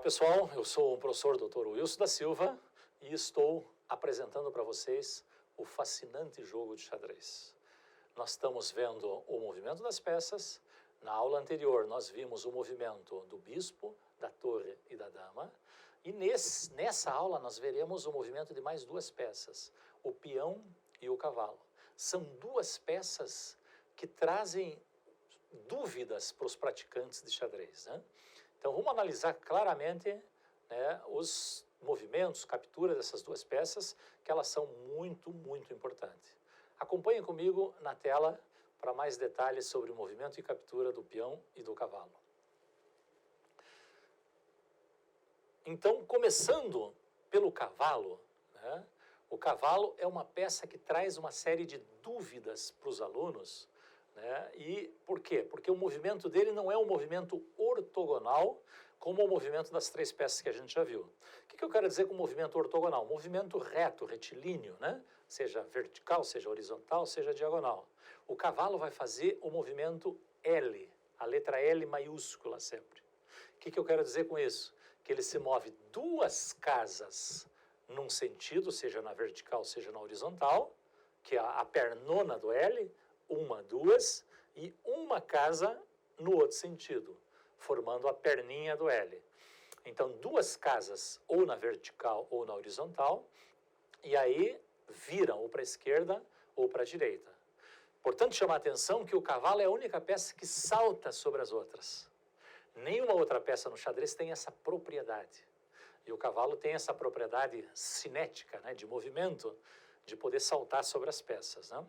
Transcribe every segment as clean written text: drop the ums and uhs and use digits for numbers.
pessoal, eu sou o professor Dr. Wilson da Silva e estou apresentando para vocês o fascinante jogo de xadrez. Nós estamos vendo o movimento das peças. Na aula anterior nós vimos o movimento do bispo, da torre e da dama. E nessa aula nós veremos o movimento de mais duas peças, o peão e o cavalo. São duas peças que trazem dúvidas para os praticantes de xadrez, né? Então vamos analisar claramente, né, os movimentos, captura dessas duas peças, que elas são muito, muito importantes. Acompanhem comigo na tela para mais detalhes sobre o movimento e captura do peão e do cavalo. Então, começando pelo cavalo, né, o cavalo é uma peça que traz uma série de dúvidas para os alunos, né? E por quê? Porque o movimento dele não é um movimento ortogonal, como o movimento das três peças que a gente já viu. O que eu quero dizer com movimento ortogonal? Movimento reto, retilíneo, né? Seja vertical, seja horizontal, seja diagonal. O cavalo vai fazer o movimento L, a letra L maiúscula sempre. O que eu quero dizer com isso? Que ele se move duas casas num sentido, seja na vertical, seja na horizontal, que é a pernona do L, uma, duas, e uma casa no outro sentido, formando a perninha do L. Então, duas casas, ou na vertical ou na horizontal, e aí viram ou para a esquerda ou para a direita. Portanto, chama a atenção que o cavalo é a única peça que salta sobre as outras. Nenhuma outra peça no xadrez tem essa propriedade. E o cavalo tem essa propriedade cinética, né, de movimento, de poder saltar sobre as peças, né?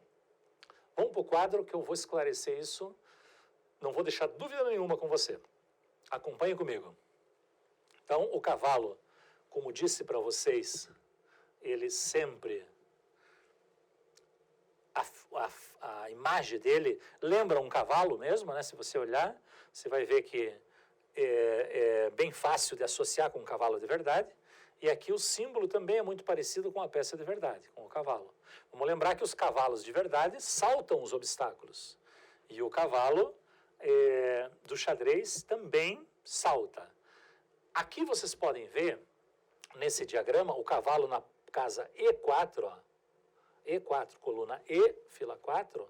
Vamos para o quadro que eu vou esclarecer isso, não vou deixar dúvida nenhuma com você. Acompanhe comigo. Então, o cavalo, como disse para vocês, ele sempre... A imagem dele lembra um cavalo mesmo, né? Se você olhar, você vai ver que é bem fácil de associar com um cavalo de verdade. E aqui o símbolo também é muito parecido com a peça de verdade, com o cavalo. Vamos lembrar que os cavalos de verdade saltam os obstáculos. E o cavalo do xadrez também salta. Aqui vocês podem ver, nesse diagrama, o cavalo na casa E4, ó, E4, coluna E, fila 4.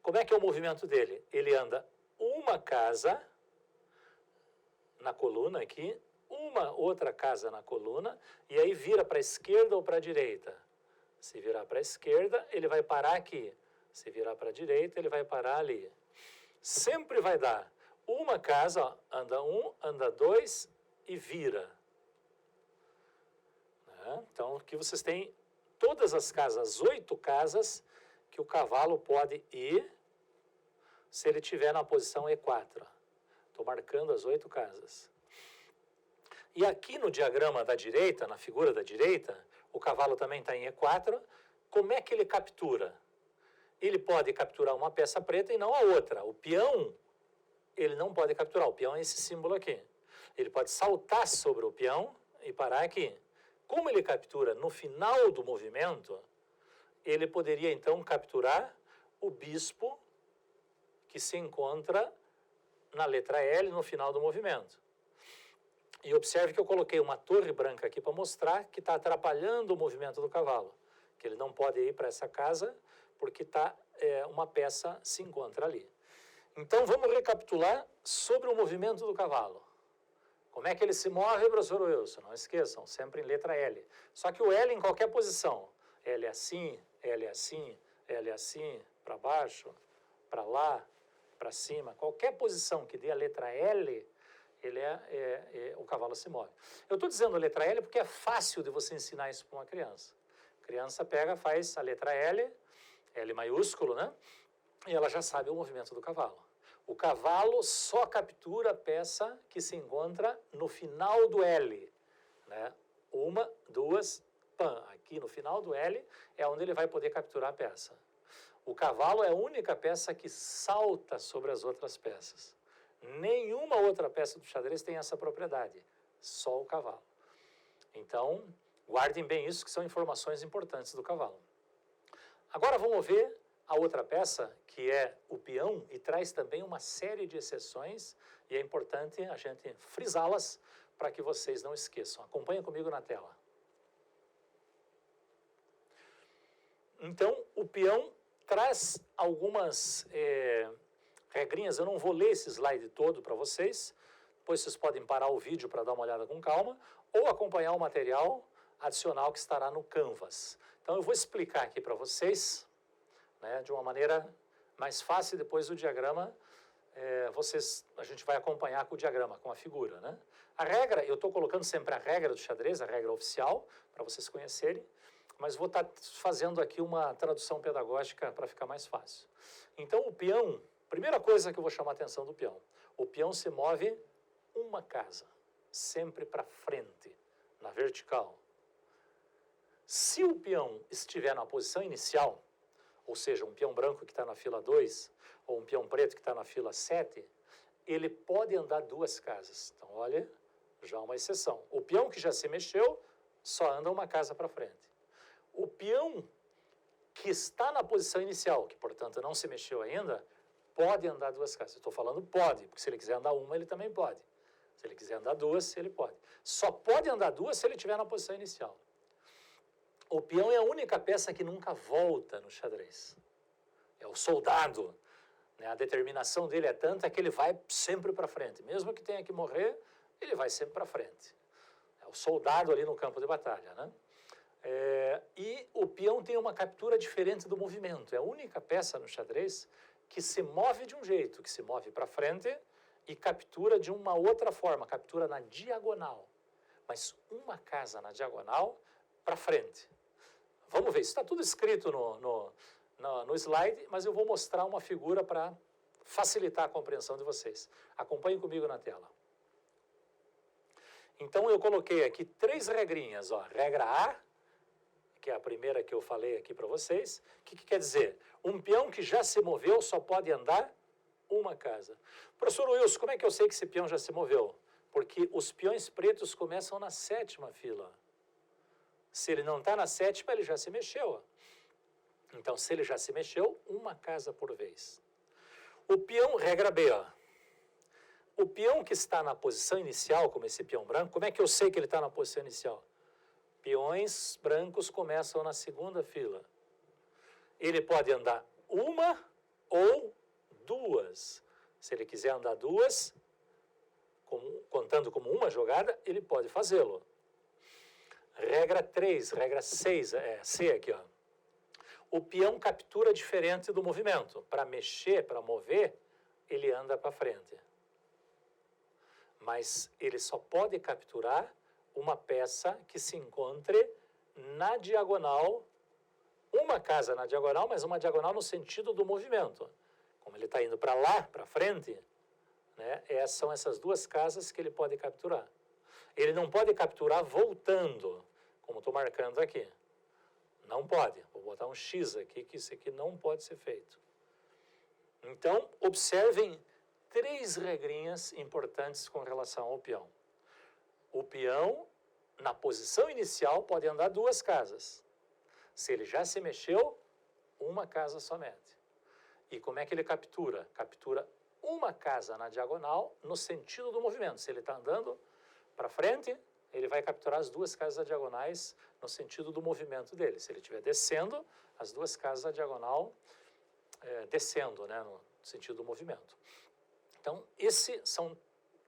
Como é que é o movimento dele? Ele anda uma casa na coluna aqui, uma outra casa na coluna, e aí vira para a esquerda ou para a direita. Se virar para a esquerda, ele vai parar aqui. Se virar para a direita, ele vai parar ali. Sempre vai dar uma casa, ó, anda um, anda dois e vira. Né? Então, aqui vocês têm todas as casas, 8 casas, que o cavalo pode ir se ele estiver na posição E4. Estou marcando as 8 casas. E aqui no diagrama da direita, na figura da direita, o cavalo também está em E4. Como é que ele captura? Ele pode capturar uma peça preta e não a outra. O peão, ele não pode capturar. O peão é esse símbolo aqui. Ele pode saltar sobre o peão e parar aqui. Como ele captura no final do movimento, ele poderia então capturar o bispo que se encontra na letra L no final do movimento. E observe que eu coloquei uma torre branca aqui para mostrar que está atrapalhando o movimento do cavalo. Que ele não pode ir para essa casa porque uma peça se encontra ali. Então vamos recapitular sobre o movimento do cavalo. Como é que ele se move, professor Wilson? Não esqueçam, sempre em letra L. Só que o L em qualquer posição. L é assim, L é assim, L é assim, para baixo, para lá, para cima. Qualquer posição que dê a letra L, o cavalo se move. Eu estou dizendo a letra L porque é fácil de você ensinar isso para uma criança. A criança pega, faz a letra L, L maiúsculo, né? E ela já sabe o movimento do cavalo. O cavalo só captura a peça que se encontra no final do L, né? Uma, duas, pam. Aqui no final do L é onde ele vai poder capturar a peça. O cavalo é a única peça que salta sobre as outras peças. Nenhuma outra peça do xadrez tem essa propriedade, só o cavalo. Então, guardem bem isso, que são informações importantes do cavalo. Agora vamos ver a outra peça, que é o peão, e traz também uma série de exceções, e é importante a gente frisá-las, para que vocês não esqueçam. Acompanha comigo na tela. Então, o peão traz algumas regrinhas. Eu não vou ler esse slide todo para vocês, depois vocês podem parar o vídeo para dar uma olhada com calma, ou acompanhar o material adicional que estará no Canvas. Então, eu vou explicar aqui para vocês, né, de uma maneira mais fácil, depois do diagrama, a gente vai acompanhar com o diagrama, com a figura, né? A regra, eu estou colocando sempre a regra do xadrez, a regra oficial, para vocês conhecerem, mas vou estar fazendo aqui uma tradução pedagógica para ficar mais fácil. Então, o peão, primeira coisa que eu vou chamar a atenção do peão, o peão se move uma casa, sempre para frente, na vertical. Se o peão estiver na posição inicial, ou seja, um peão branco que está na fila 2, ou um peão preto que está na fila 7, ele pode andar 2 casas. Então, olha, já uma exceção. O peão que já se mexeu, só anda uma casa para frente. O peão que está na posição inicial, que, portanto, não se mexeu ainda, pode andar 2 casas. Estou falando pode, porque se ele quiser andar uma, ele também pode. Se ele quiser andar 2, ele pode. Só pode andar 2 se ele estiver na posição inicial. O peão é a única peça que nunca volta no xadrez. É o soldado. Né? A determinação dele é tanta que ele vai sempre para frente. Mesmo que tenha que morrer, ele vai sempre para frente. É o soldado ali no campo de batalha, né? E o peão tem uma captura diferente do movimento. É a única peça no xadrez que se move de um jeito, que se move para frente e captura de uma outra forma, captura na diagonal. Mas uma casa na diagonal para frente. Vamos ver, isso está tudo escrito no slide, mas eu vou mostrar uma figura para facilitar a compreensão de vocês. Acompanhem comigo na tela. Então, eu coloquei aqui 3 regrinhas. Ó. Regra A, que é a primeira que eu falei aqui para vocês. O que quer dizer? Um peão que já se moveu só pode andar uma casa. Professor Wilson, como é que eu sei que esse peão já se moveu? Porque os peões pretos começam na 7ª fila. Se ele não está na 7ª, ele já se mexeu. Então, se ele já se mexeu, uma casa por vez. O peão, regra B, ó. O peão que está na posição inicial, como esse peão branco, como é que eu sei que ele está na posição inicial? Peões brancos começam na 2ª fila. Ele pode andar uma ou 2. Se ele quiser andar 2, contando como uma jogada, ele pode fazê-lo. Regra 3, regra 6, C aqui, ó. O peão captura diferente do movimento. Para mexer, para mover, ele anda para frente. Mas ele só pode capturar uma peça que se encontre na diagonal, uma casa na diagonal, mas uma diagonal no sentido do movimento. Como ele está indo para lá, para frente, né, são essas 2 casas que ele pode capturar. Ele não pode capturar voltando, como estou marcando aqui. Não pode. Vou botar um X aqui, que isso aqui não pode ser feito. Então, observem 3 regrinhas importantes com relação ao peão. O peão, na posição inicial, pode andar 2 casas. Se ele já se mexeu, uma casa somente. E como é que ele captura? Captura uma casa na diagonal no sentido do movimento. Se ele está andando para frente, ele vai capturar as 2 casas diagonais no sentido do movimento dele. Se ele estiver descendo, as 2 casas da diagonal descendo, né, no sentido do movimento. Então,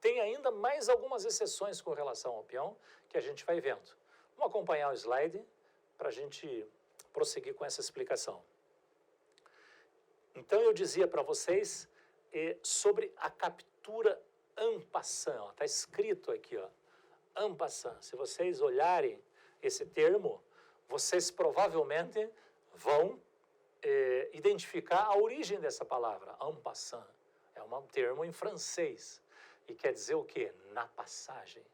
tem ainda mais algumas exceções com relação ao peão que a gente vai vendo. Vamos acompanhar o slide para a gente prosseguir com essa explicação. Então, eu dizia para vocês sobre a captura en passant. Está escrito aqui, ó, en passant. Se vocês olharem esse termo, vocês provavelmente vão identificar a origem dessa palavra, en passant. É um termo em francês e quer dizer o quê? Na passagem.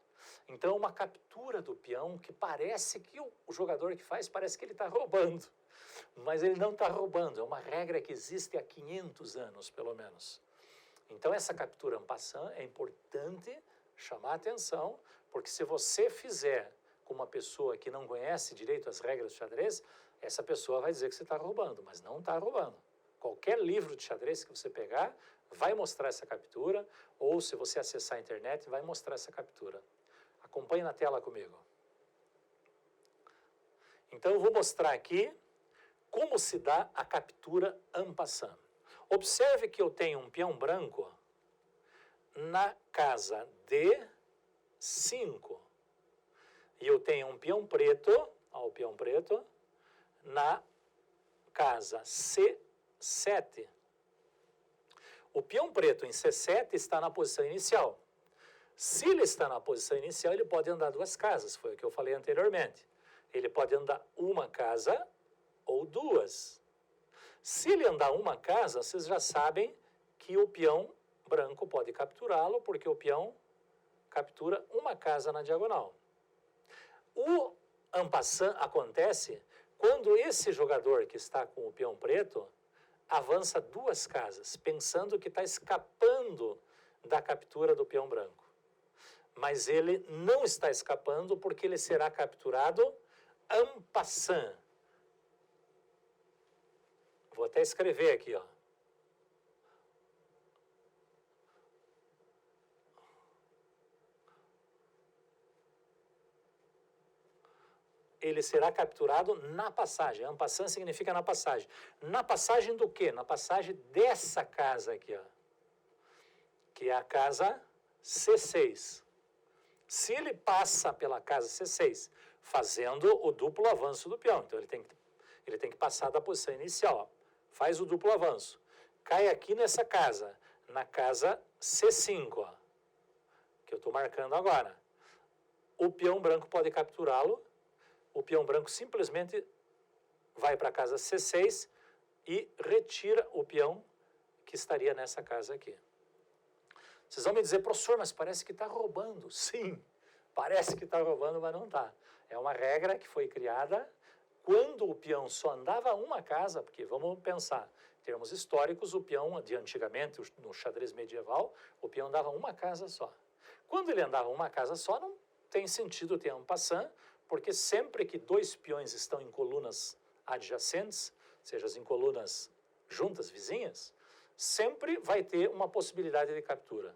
Então, uma captura do peão que parece que o jogador que faz, parece que ele está roubando. Mas ele não está roubando, é uma regra que existe há 500 anos, pelo menos. Então, essa captura en passant é importante chamar a atenção, porque se você fizer com uma pessoa que não conhece direito as regras do xadrez, essa pessoa vai dizer que você está roubando, mas não está roubando. Qualquer livro de xadrez que você pegar vai mostrar essa captura, ou se você acessar a internet, vai mostrar essa captura. Acompanhe na tela comigo. Então, eu vou mostrar aqui como se dá a captura en passant. Observe que eu tenho um peão branco na casa D5. E eu tenho um peão preto, ó, o peão preto, na casa C7. O peão preto em C7 está na posição inicial. Se ele está na posição inicial, ele pode andar 2 casas, foi o que eu falei anteriormente. Ele pode andar 1 casa ou 2. Se ele andar 1 casa, vocês já sabem que o peão branco pode capturá-lo, porque o peão captura 1 casa na diagonal. O en passant acontece quando esse jogador que está com o peão preto avança 2 casas, pensando que está escapando da captura do peão branco. Mas ele não está escapando porque ele será capturado en passant. Vou até escrever aqui, ó. Ele será capturado na passagem. En passant significa na passagem. Na passagem do quê? Na passagem dessa casa aqui, ó. Que é a casa C6. Se ele passa pela casa C6, fazendo o duplo avanço do peão. Então, ele tem que passar da posição inicial, ó. Faz o duplo avanço. Cai aqui nessa casa, na casa C5, ó, que eu estou marcando agora. O peão branco pode capturá-lo. O peão branco simplesmente vai para a casa C6 e retira o peão que estaria nessa casa aqui. Vocês vão me dizer, professor, mas parece que está roubando. Sim, parece que está roubando, mas não está. É uma regra que foi criada quando o peão só andava 1 casa, porque vamos pensar, em termos históricos, o peão de antigamente, no xadrez medieval, o peão andava 1 casa só. Quando ele andava 1 casa só, não tem sentido ter en passant, porque sempre que 2 peões estão em colunas adjacentes, seja em colunas juntas, vizinhas, sempre vai ter uma possibilidade de captura.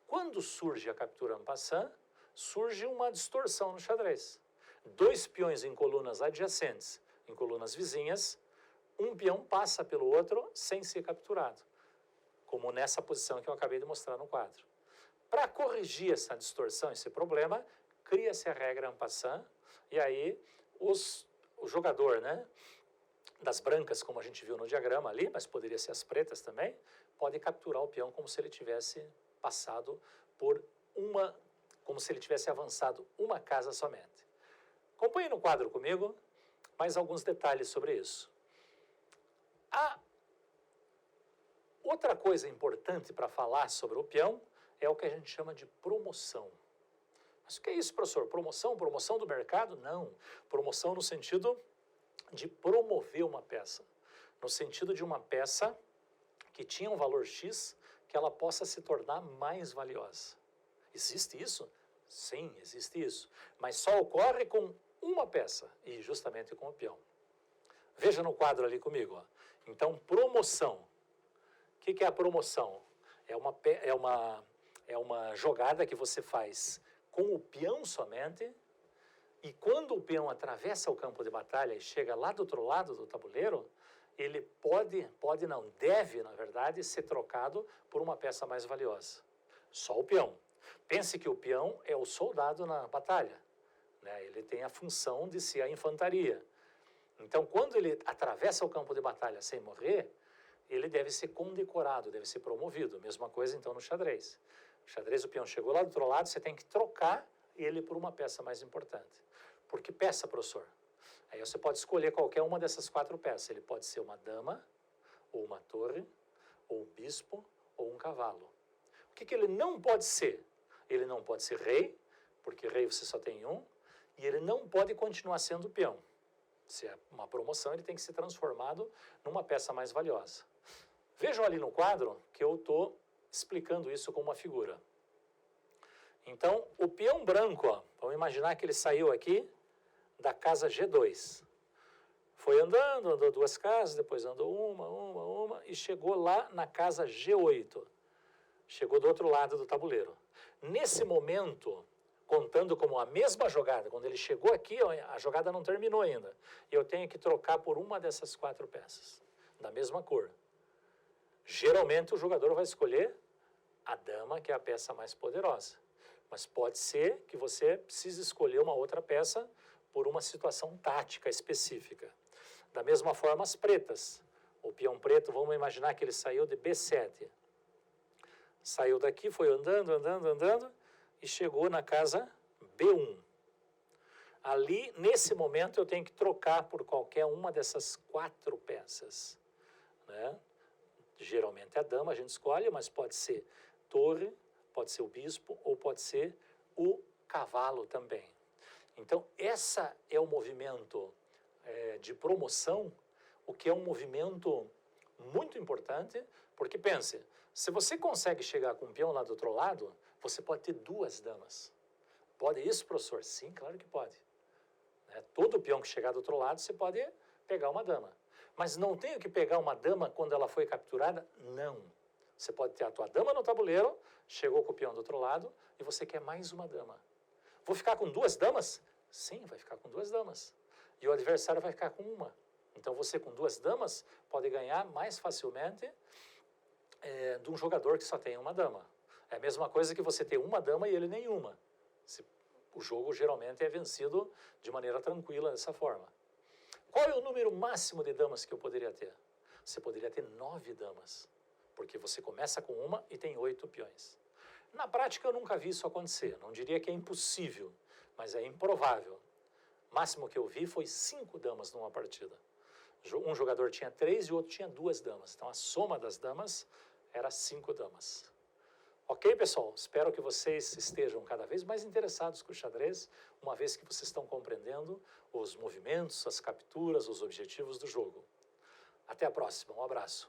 Quando surge a captura en passant, surge uma distorção no xadrez. 2 peões em colunas adjacentes, em colunas vizinhas, um peão passa pelo outro sem ser capturado, como nessa posição que eu acabei de mostrar no quadro. Para corrigir essa distorção, esse problema, cria-se a regra en passant, e aí o jogador, né, das brancas, como a gente viu no diagrama ali, mas poderia ser as pretas também, pode capturar o peão como se ele tivesse passado por como se ele tivesse avançado 1 casa somente. Acompanhe no quadro comigo mais alguns detalhes sobre isso. Outra coisa importante para falar sobre o peão é o que a gente chama de promoção. Mas o que é isso, professor? Promoção? Promoção do mercado? Não. Promoção no sentido de promover uma peça. No sentido de uma peça que tinha um valor X, que ela possa se tornar mais valiosa. Existe isso? Sim, existe isso. Mas só ocorre com uma peça, e justamente com o peão. Veja no quadro ali comigo, ó. Então, promoção. O que é a promoção? É uma jogada que você faz com o peão somente, e quando o peão atravessa o campo de batalha e chega lá do outro lado do tabuleiro, ele deve, na verdade, ser trocado por uma peça mais valiosa. Só o peão. Pense que o peão é o soldado na batalha, né? Ele tem a função de ser a infantaria. Então, quando ele atravessa o campo de batalha sem morrer, ele deve ser condecorado, deve ser promovido. Mesma coisa, então, no xadrez. No xadrez, o peão chegou lá do outro lado, você tem que trocar ele por uma peça mais importante. Por que peça, professor? Aí você pode escolher qualquer uma dessas 4 peças. Ele pode ser uma dama, ou uma torre, ou um bispo, ou um cavalo. O que ele não pode ser? Ele não pode ser rei, porque rei você só tem um, e ele não pode continuar sendo peão. Se é uma promoção, ele tem que ser transformado numa peça mais valiosa. Vejam ali no quadro que eu estou explicando isso com uma figura. Então, o peão branco, ó, vamos imaginar que ele saiu aqui da casa G2. Foi andou 2 casas, depois andou uma, e chegou lá na casa G8. Chegou do outro lado do tabuleiro. Nesse momento, contando como a mesma jogada. Quando ele chegou aqui, a jogada não terminou ainda. Eu tenho que trocar por uma dessas 4 peças, da mesma cor. Geralmente o jogador vai escolher a dama, que é a peça mais poderosa. Mas pode ser que você precise escolher uma outra peça por uma situação tática específica. Da mesma forma as pretas. O peão preto, vamos imaginar que ele saiu de B7. Saiu daqui, foi andando, andando, andando e chegou na casa B1. Ali, nesse momento, eu tenho que trocar por qualquer uma dessas 4 peças, né? Geralmente é a dama, a gente escolhe, mas pode ser torre, pode ser o bispo ou pode ser o cavalo também. Então, essa é o movimento de promoção, o que é um movimento muito importante, porque pense, se você consegue chegar com um peão lá do outro lado, você pode ter 2 damas. Pode isso, professor? Sim, claro que pode. Todo peão que chegar do outro lado, você pode pegar uma dama. Mas não tenho que pegar uma dama quando ela foi capturada? Não. Você pode ter a tua dama no tabuleiro, chegou com o peão do outro lado, e você quer mais uma dama. Vou ficar com 2 damas? Sim, vai ficar com 2 damas. E o adversário vai ficar com uma. Então você com 2 damas pode ganhar mais facilmente de um jogador que só tem uma dama. É a mesma coisa que você ter uma dama e ele nenhuma. O jogo geralmente é vencido de maneira tranquila dessa forma. Qual é o número máximo de damas que eu poderia ter? Você poderia ter 9 damas, porque você começa com uma e tem 8 peões. Na prática eu nunca vi isso acontecer, não diria que é impossível, mas é improvável. O máximo que eu vi foi 5 damas numa partida. Um jogador tinha 3 e o outro tinha 2 damas, então a soma das damas era 5 damas. Ok, pessoal? Espero que vocês estejam cada vez mais interessados com o xadrez, uma vez que vocês estão compreendendo os movimentos, as capturas, os objetivos do jogo. Até a próxima. Um abraço.